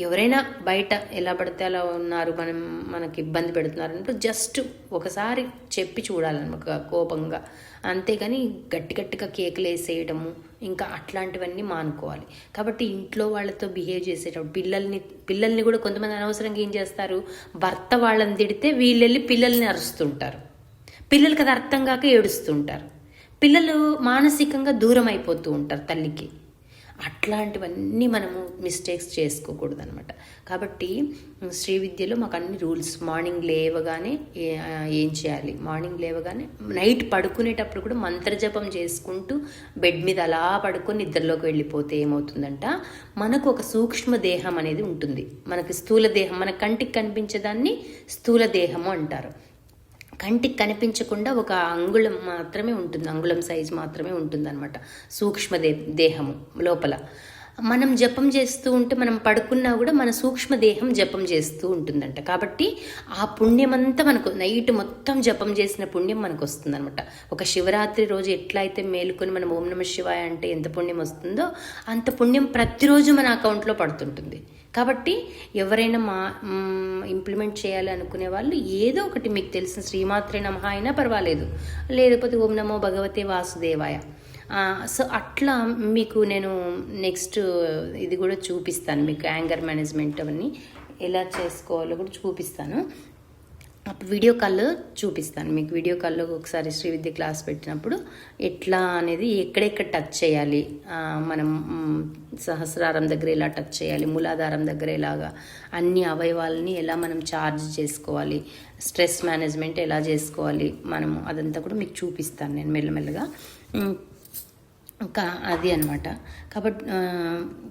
ఎవరైనా బయట ఎలా పడితే అలా ఉన్నారు, మనకి ఇబ్బంది పెడుతున్నారు అంటే జస్ట్ ఒకసారి చెప్పి చూడాలన్నమాట కోపంగా, అంతేగాని గట్టిగా కేకలు వేసేయడము ఇంకా అట్లాంటివన్నీ మానుకోవాలి. కాబట్టి ఇంట్లో వాళ్ళతో బిహేవ్ చేసేటప్పుడు పిల్లల్ని కూడా కొంతమంది అనవసరంగా ఏం చేస్తారు, భర్త వాళ్ళని తిడితే వీళ్ళు వెళ్ళి పిల్లల్ని అరుస్తుంటారు, పిల్లలకి అది అర్థం కాక ఏడుస్తుంటారు, పిల్లలు మానసికంగా దూరం అయిపోతూ ఉంటారు తల్లికి. అట్లాంటివన్నీ మనము మిస్టేక్స్ చేసుకోకూడదు అనమాట. కాబట్టి శ్రీవిద్యలో మాకు అన్ని రూల్స్, మార్నింగ్ లేవగానే ఏం చేయాలి, మార్నింగ్ లేవగానే నైట్ పడుకునేటప్పుడు కూడా మంత్రజపం చేసుకుంటూ బెడ్ మీద అలా పడుకొని నిద్రలోకి వెళ్ళిపోతే ఏమవుతుందంట, మనకు ఒక సూక్ష్మ దేహం అనేది ఉంటుంది. మనకి స్థూల దేహం, మన కంటికి కనిపించేదాన్ని స్థూల దేహము అంటారు. కంటికి కనిపించకుండా ఒక అంగుళం మాత్రమే ఉంటుంది, అంగుళం సైజు మాత్రమే ఉంటుంది అనమాట సూక్ష్మ దేహము లోపల. మనం జపం చేస్తూ ఉంటే, మనం పడుకున్నా కూడా మన సూక్ష్మ దేహం జపం చేస్తూ ఉంటుందంట. కాబట్టి ఆ పుణ్యం అంతా మనకు నైట్ మొత్తం జపం చేసిన పుణ్యం మనకు వస్తుంది అనమాట. ఒక శివరాత్రి రోజు ఎట్లా అయితే మేలుకొని మనం ఓం నమః శివాయ అంటే ఎంత పుణ్యం వస్తుందో అంత పుణ్యం ప్రతిరోజు మన అకౌంట్లో పడుతుంటుంది. కాబట్టి ఎవరైనా ఇంప్లిమెంట్ చేయాలి అనుకునే వాళ్ళు ఏదో ఒకటి మీకు తెలిసిన శ్రీమాత్రే నమః అయినా పర్వాలేదు, లేకపోతే ఓం నమో భగవతే వాసుదేవాయ. సో అట్లా మీకు నేను నెక్స్ట్ ఇది కూడా చూపిస్తాను, మీకు యాంగర్ మేనేజ్మెంట్ అవన్నీ ఎలా చేసుకోవాలో కూడా చూపిస్తాను. వీడియో కాల్లో చూపిస్తాను మీకు. వీడియో కాల్లో ఒకసారి శ్రీవిద్య క్లాస్ పెట్టినప్పుడు ఎట్లా అనేది, ఎక్కడెక్కడ టచ్ చేయాలి, మనం సహస్రారం దగ్గర ఎలా టచ్ చేయాలి, మూలాధారం దగ్గర ఎలాగా, అన్ని అవయవాలని ఎలా మనం ఛార్జ్ చేసుకోవాలి, స్ట్రెస్ మేనేజ్మెంట్ ఎలా చేసుకోవాలి మనము, అదంతా కూడా మీకు చూపిస్తాను నేను మెల్లమెల్లగా. అది అనమాట.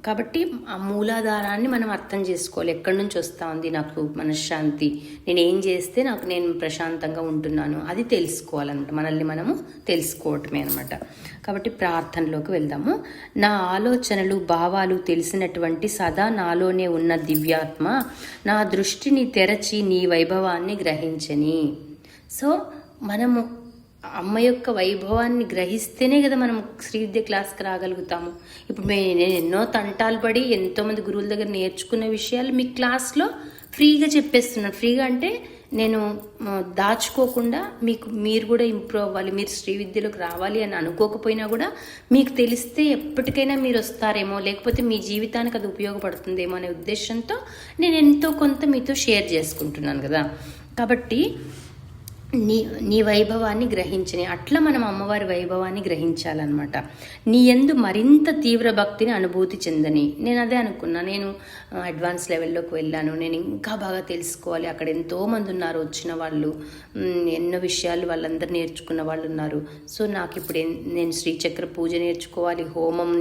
కాబట్టి ఆ మూలాధారాన్ని మనం అర్థం చేసుకోవాలి, ఎక్కడి నుంచి వస్తూ ఉంది నాకు మనశ్శాంతి, నేను ఏం చేస్తే నేను ప్రశాంతంగా ఉంటున్నాను, అది తెలుసుకోవాలన్నమాట. మనల్ని మనము తెలుసుకోవటమే అనమాట. కాబట్టి ప్రార్థనలోకి వెళ్దాము. నా ఆలోచనలు భావాలు తెలిసినటువంటి సదా నాలోనే ఉన్న దివ్యాత్మ నా దృష్టిని తెరచి నీ వైభవాన్ని గ్రహించని. సో మనము అమ్మ యొక్క వైభవాన్ని గ్రహిస్తేనే కదా మనం శ్రీవిద్య క్లాస్కి రాగలుగుతాము. ఇప్పుడు నేను ఎన్నో తంటాలు పడి ఎంతోమంది గురువుల దగ్గర నేర్చుకున్న విషయాలు మీ క్లాస్లో ఫ్రీగా చెప్పేస్తున్నాను. ఫ్రీగా అంటే నేను దాచుకోకుండా మీరు కూడా ఇంప్రూవ్ అవ్వాలి, మీరు శ్రీవిద్యలోకి రావాలి అని అనుకోకపోయినా కూడా మీకు తెలిస్తే ఎప్పటికైనా మీరు వస్తారేమో, లేకపోతే మీ జీవితానికి అది ఉపయోగపడుతుందేమో అనే ఉద్దేశంతో నేను ఎంతో కొంత మీతో షేర్ చేసుకుంటున్నాను కదా. కాబట్టి నీ నీ వైభవాన్ని గ్రహించని అట్లా మనం అమ్మవారి వైభవాన్ని గ్రహించాలన్నమాట. నీ యందు మరింత తీవ్ర భక్తిని అనుభూతి చెందని. నేను అదే అనుకున్నా, నేను అడ్వాన్స్ లెవెల్లోకి వెళ్ళాను, నేను ఇంకా బాగా తెలుసుకోవాలి, అక్కడ ఎంతోమంది ఉన్నారు వచ్చిన వాళ్ళు, ఎన్నో విషయాలు వాళ్ళందరూ నేర్చుకున్న వాళ్ళు ఉన్నారు. సో నాకు ఇప్పుడు నేను శ్రీచక్ర పూజ నేర్చుకోవాలి, హోమం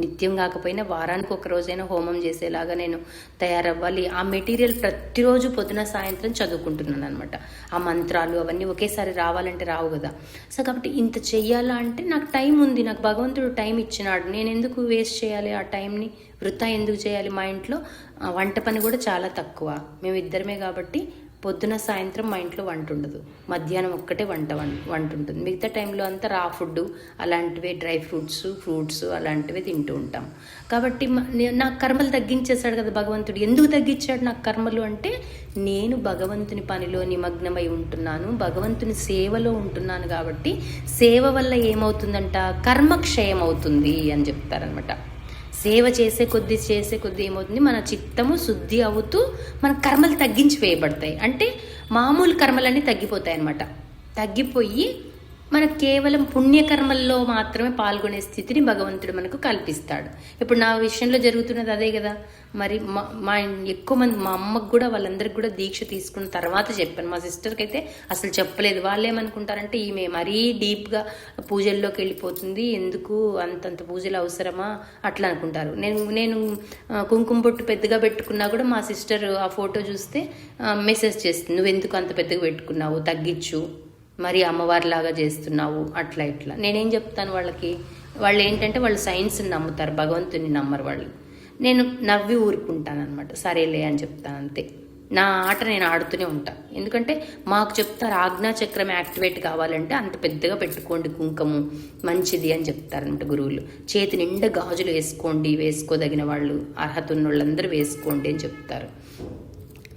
నిత్యం కాకపోయినా వారానికి ఒక రోజైనా హోమం చేసేలాగా నేను తయారవ్వాలి. ఆ మెటీరియల్ ప్రతిరోజు పొద్దున సాయంత్రం చదువుకుంటున్నాను అనమాట. ఆ మంత్రాలు అవన్నీ ఒకేసారి రావాలంటే రావు కదా. సో కాబట్టి ఇంత చెయ్యాలా అంటే నాకు టైం ఉంది, నాకు భగవంతుడు టైం ఇచ్చినాడు, నేను ఎందుకు వేస్ట్ చేయాలి ఆ టైంని, వృధా ఎందుకు చేయాలి. మా ఇంట్లో వంట పని కూడా చాలా తక్కువ, మేము ఇద్దరమే కాబట్టి పొద్దున సాయంత్రం మా ఇంట్లో వంట ఉండదు, మధ్యాహ్నం ఒక్కటే వంట ఉంటుంది. మిగతా టైంలో అంతా రా ఫుడ్ అలాంటివే, డ్రై ఫ్రూట్స్ అలాంటివే తింటూ ఉంటాం. కాబట్టి నాకు కర్మలు తగ్గించేశాడు కదా భగవంతుడు. ఎందుకు తగ్గించాడు నాకు కర్మలు అంటే, నేను భగవంతుని పనిలో నిమగ్నమై ఉంటున్నాను, భగవంతుని సేవలో ఉంటున్నాను. కాబట్టి సేవ వల్ల ఏమవుతుందంట, కర్మక్షయం అవుతుంది అని చెప్తారనమాట. సేవ చేసే కొద్దీ ఏమవుతుంది, మన చిత్తము శుద్ధి అవుతూ మన కర్మలు తగ్గించి వేయబడతాయి. అంటే మామూలు కర్మలన్నీ తగ్గిపోతాయి అన్నమాట. తగ్గిపోయి మనకు కేవలం పుణ్యకర్మల్లో మాత్రమే పాల్గొనే స్థితిని భగవంతుడు మనకు కల్పిస్తాడు. ఇప్పుడు నా విషయంలో జరుగుతున్నది అదే కదా. మరి మా ఎక్కువ మంది, మా అమ్మకు కూడా వాళ్ళందరికీ కూడా దీక్ష తీసుకున్న తర్వాత చెప్పాను. మా సిస్టర్కి అయితే అసలు చెప్పలేదు. వాళ్ళు ఏమనుకుంటారంటే ఈమె మరీ డీప్గా పూజల్లోకి వెళ్ళిపోతుంది, ఎందుకు అంతంత పూజలు అవసరమా అట్లా అనుకుంటారు. నేను కుంకుమ బొట్టు పెద్దగా పెట్టుకున్నా కూడా మా సిస్టర్ ఆ ఫోటో చూస్తే మెసేజ్ చేస్తుంది, నువ్వు ఎందుకు అంత పెద్దగా పెట్టుకున్నావు, తగ్గించు, మరి అమ్మవారిలాగా చేస్తున్నావు, అట్లా ఇట్లా. నేనేం చెప్తాను వాళ్ళకి, వాళ్ళు ఏంటంటే వాళ్ళు సైన్స్ని నమ్ముతారు, భగవంతుని నమ్మరు వాళ్ళు. నేను నవ్వి ఊరుకుంటాను అనమాట, సరేలే అని చెప్తాను అంతే. నా ఆట నేను ఆడుతూనే ఉంటాను. ఎందుకంటే మాకు చెప్తారు ఆజ్ఞాచక్రం యాక్టివేట్ కావాలంటే అంత పెద్దగా పెట్టుకోండి కుంకుమ, మంచిది అని చెప్తారనమాట గురువులు. చేతి నిండా గాజులు వేసుకోండి, వేసుకోదగిన వాళ్ళు, అర్హత ఉన్న వాళ్ళందరూ వేసుకోండి అని చెప్తారు.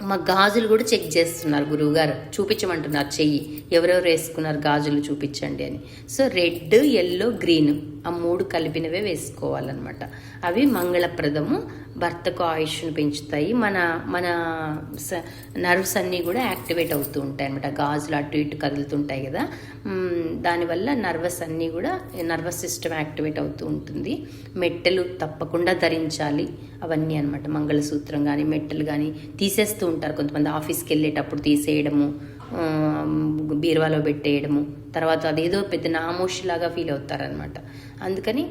మా గాజులు కూడా చెక్ చేస్తున్నారు గురువుగారు, చూపించమంటున్నారు చెయ్యి, ఎవరెవరు వేసుకున్నారు గాజులు చూపించండి అని. సో రెడ్, ఎల్లో, గ్రీన్ ఆ 3 కలిపినవే వేసుకోవాలన్నమాట. అవి మంగళప్రదము, భర్తకు ఆయుష్ను పెంచుతాయి, మన మన నర్వ్స్ అన్నీ కూడా యాక్టివేట్ అవుతూ ఉంటాయి అనమాట. గాజులు అటు ఇటు కదులుతుంటాయి కదా, దానివల్ల నర్వస్ సిస్టమ్ యాక్టివేట్ అవుతూ ఉంటుంది. మెట్టెలు తప్పకుండా ధరించాలి అవన్నీ అనమాట. మంగళసూత్రం కానీ మెట్టెలు కానీ తీసేస్తూ ఉంటారు కొంతమంది, ఆఫీస్కి వెళ్ళేటప్పుడు తీసేయడము, బీరువాలో పెట్టేయడము, తర్వాత అదేదో పెద్ద నామోషిలాగా ఫీల్ అవుతారనమాట. అందుకని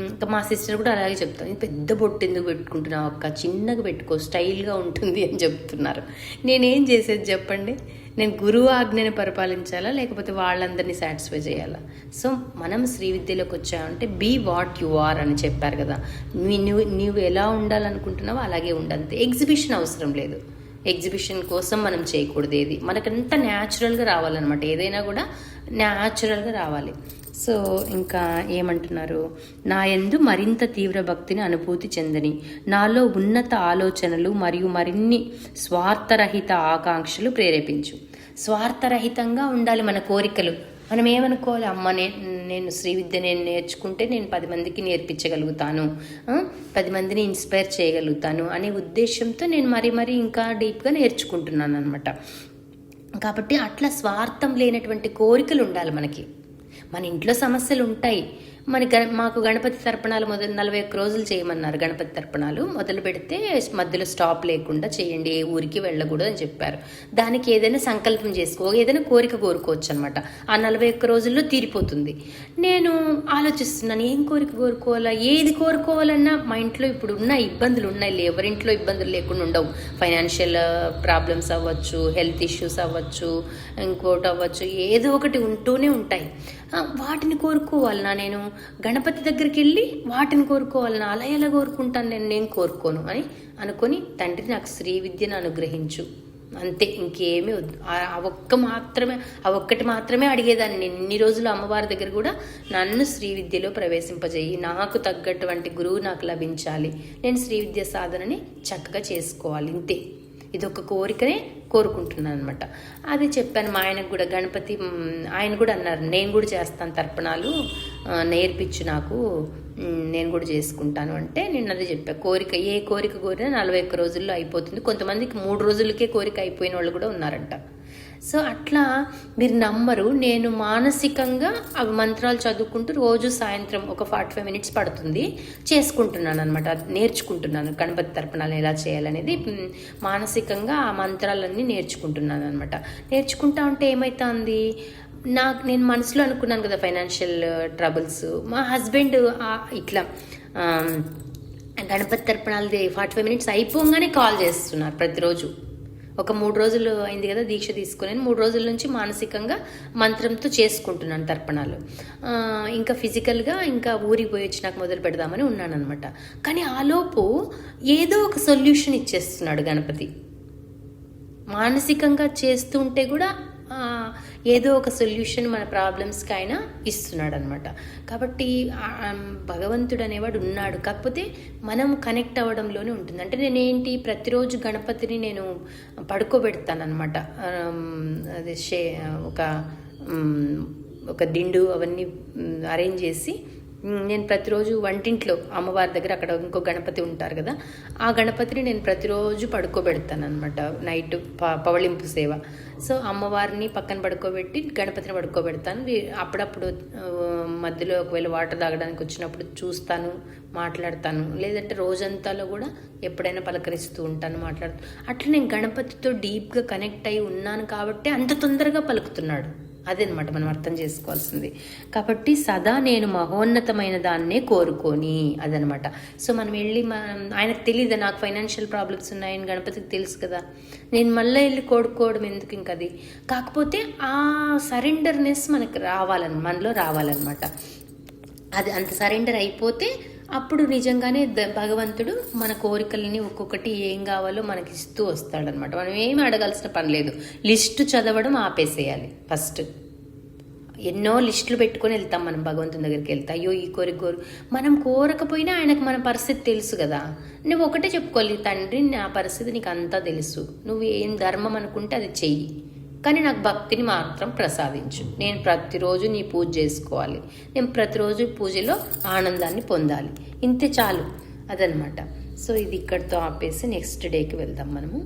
ఇంకా మా సిస్టర్ కూడా అలాగే చెప్తాను, పెద్ద బొట్టు ఎందుకు పెట్టుకుంటున్నావు అక్క, చిన్నగా పెట్టుకో, స్టైల్గా ఉంటుంది అని చెప్తున్నారు. నేనేం చేసేది చెప్పండి, నేను గురువు ఆజ్ఞని పరిపాలించాలా లేకపోతే వాళ్ళందరినీ సాటిస్ఫై చేయాలా? సో మనం శ్రీ విద్యలోకి వచ్చామంటే బీ వాట్ యు ఆర్ అని చెప్పారు కదా. నువ్వు ఎలా ఉండాలనుకుంటున్నావో అలాగే ఉండాలి. ఎగ్జిబిషన్ అవసరం లేదు, ఎగ్జిబిషన్ కోసం మనం చేయకూడదు. ఏది మనకంతా న్యాచురల్గా రావాలన్నమాట, ఏదైనా కూడా న్యాచురల్గా రావాలి. సో ఇంకా ఏమంటున్నారు, నా యందు మరింత తీవ్ర భక్తిని అనుభూతి చెందని, నాలో ఉన్నత ఆలోచనలు మరియు మరిన్ని స్వార్థరహిత ఆకాంక్షలు ప్రేరేపించు. స్వార్థరహితంగా ఉండాలి మన కోరికలు. మనం ఏమనుకోవాలి, అమ్మ నేను శ్రీ విద్య నేను నేర్చుకుంటే నేను 10 మందికి నేర్పించగలుగుతాను, 10 మందిని ఇన్స్పైర్ చేయగలుగుతాను అనే ఉద్దేశంతో నేను మరీ ఇంకా డీప్గా నేర్చుకుంటున్నాను అనమాట. కాబట్టి అట్లా స్వార్థం లేనటువంటి కోరికలు ఉండాలి మనకి. మన ఇంట్లో సమస్యలు ఉంటాయి, మాకు గణపతి తర్పణాలు 41 రోజులు చేయమన్నారు. గణపతి తర్పణాలు మొదలు పెడితే మధ్యలో స్టాప్ లేకుండా చేయండి, ఏ ఊరికి వెళ్ళకూడదు అని చెప్పారు. దానికి ఏదైనా సంకల్పం ఏదైనా కోరిక కోరుకోవచ్చు అనమాట. ఆ 41 రోజుల్లో తీరిపోతుంది. నేను ఆలోచిస్తున్నాను, ఏం కోరిక కోరుకోవాలా, ఏది కోరుకోవాలన్నా మా ఇంట్లో ఇప్పుడు ఉన్న ఇబ్బందులు ఉన్నాయి, ఎవరింట్లో ఇబ్బందులు లేకుండా ఉండవు. ఫైనాన్షియల్ ప్రాబ్లమ్స్ అవ్వచ్చు, హెల్త్ ఇష్యూస్ అవ్వచ్చు, ఇంకోటి అవ్వచ్చు, ఏదో ఒకటి ఉంటూనే ఉంటాయి. వాటిని కోరుకోవాలన్నా, నేను గణపతి దగ్గరికి వెళ్ళి వాటిని కోరుకోవాలన్నా, అలా ఎలా కోరుకుంటాను, నేను కోరుకోను అని అనుకొని, తండ్రి నాకు శ్రీ విద్యను అనుగ్రహించు, అంతే, ఇంకేమీ వద్దు. ఆ ఒక్కటి మాత్రమే అడిగేదాన్ని. నేను ఇన్ని రోజులు అమ్మవారి దగ్గర కూడా నన్ను శ్రీ విద్యలో ప్రవేశింపజేయి, నాకు తగ్గటువంటి గురువు నాకు లభించాలి, నేను శ్రీ విద్య సాధనని చక్కగా చేసుకోవాలి, ఇంతే. ఇదొక కోరికనే కోరుకుంటున్నాను అనమాట. అది చెప్పాను మా ఆయనకు కూడా. గణపతి ఆయన కూడా అన్నారు, నేను కూడా చేస్తాను తర్పణాలు, నేర్పించు నాకు, నేను కూడా చేసుకుంటాను అంటే నేను అదే చెప్పాను. ఏ కోరిక కోరినా 41 రోజుల్లో అయిపోతుంది. కొంతమందికి 3 రోజులకే కోరిక అయిపోయిన వాళ్ళు కూడా ఉన్నారంట. సో అట్లా మీరు నమ్మరు, నేను మానసికంగా అవి మంత్రాలు చదువుకుంటూ రోజు సాయంత్రం ఒక 45 మినిట్స్ పడుతుంది చేసుకుంటున్నాను అనమాట, నేర్చుకుంటున్నాను గణపతి తర్పణాలు ఎలా చేయాలనేది. మానసికంగా ఆ మంత్రాలన్నీ నేర్చుకుంటున్నాను అనమాట. నేర్చుకుంటా ఉంటే ఏమవుతుంది, నేను మనసులో అనుకున్నాను కదా ఫైనాన్షియల్ ట్రబుల్స్, మా హస్బెండ్ ఇట్లా గణపతి తర్పణాలది 45 మినిట్స్ అయిపోగానే కాల్ చేస్తున్నారు ప్రతిరోజు. ఒక 3 రోజులు అయింది కదా దీక్ష తీసుకుని, 3 రోజుల నుంచి మానసికంగా మంత్రంతో చేసుకుంటున్నాను తర్పణాలు. ఇంకా ఫిజికల్గా ఇంకా ఊరికి పోయి వచ్చి నాకు మొదలు పెడదామని ఉన్నాను అనమాట. కానీ ఆలోపు ఏదో ఒక సొల్యూషన్ ఇచ్చేస్తున్నాడు గణపతి. మానసికంగా చేస్తూ ఉంటే కూడా ఏదో ఒక సొల్యూషన్ మన ప్రాబ్లమ్స్కి ఆయన ఇస్తున్నాడు అనమాట. కాబట్టి భగవంతుడు అనేవాడు ఉన్నాడు, కాకపోతే మనం కనెక్ట్ అవ్వడంలోనే ఉంటుంది. అంటే నేనేంటి ప్రతిరోజు గణపతిని నేను పడుకోబెడతాను అనమాట. అది ఒక దిండు అవన్నీ అరేంజ్ చేసి నేను ప్రతిరోజు వంటింట్లో అమ్మవారి దగ్గర అక్కడ ఇంకో గణపతి ఉంటారు కదా, ఆ గణపతిని నేను ప్రతిరోజు పడుకోబెడతాను అనమాట. నైట్ పవళింపు సేవ. సో అమ్మవారిని పక్కన పడుకోబెట్టి గణపతిని పడుకోబెడతాను. అప్పుడప్పుడు మధ్యలో ఒకవేళ వాటర్ తాగడానికి వచ్చినప్పుడు చూస్తాను, మాట్లాడతాను. లేదంటే రోజంతాలో కూడా ఎప్పుడైనా పలకరిస్తూ ఉంటాను, మాట్లాడుతూ. అట్లా నేను గణపతితో డీప్గా కనెక్ట్ అయి ఉన్నాను కాబట్టి అంత తొందరగా పలుకుతున్నాడు. అదనమాట మనం అర్థం చేసుకోవాల్సింది. కాబట్టి సదా నేను మహోన్నతమైన దాన్నే కోరుకొని అదనమాట. సో మనం వెళ్ళి ఆయనకు తెలియదు నాకు ఫైనాన్షియల్ ప్రాబ్లమ్స్ ఉన్నాయని, గణపతికి తెలుసు కదా, నేను మళ్ళీ వెళ్ళి కోరుకోవడం ఎందుకు ఇంక అది. కాకపోతే ఆ సరెండర్నెస్ మనలో రావాలన్నమాట. అది అంత సరెండర్ అయిపోతే అప్పుడు నిజంగానే భగవంతుడు మన కోరికలని ఒక్కొక్కటి ఏం కావాలో మనకి ఇస్తూ వస్తాడనమాట. మనం ఏమి అడగాల్సిన పని లేదు, లిస్టు చదవడం ఆపేసేయాలి. ఫస్ట్ ఎన్నో లిస్టులు పెట్టుకొని వెళ్తాం మనం భగవంతుని దగ్గరికి వెళ్తా, అయ్యో ఈ కోరిక మనం కోరకపోయినా ఆయనకు మన పరిస్థితి తెలుసు కదా. నువ్వు ఒకటే చెప్పుకోవాలి, తండ్రి నా పరిస్థితి నీకు అంతా తెలుసు, నువ్వు ఏం ధర్మం అనుకుంటే అది చెయ్యి, కానీ నాకు భక్తిని మాత్రం ప్రసాదించు. నేను ప్రతిరోజు నీ పూజ చేసుకోవాలి, నేను ప్రతిరోజు పూజలో ఆనందాన్ని పొందాలి, ఇంతే చాలు అదనమాట. సో ఇది ఇక్కడితో ఆపేసి నెక్స్ట్ డేకి వెళ్దాం మనము.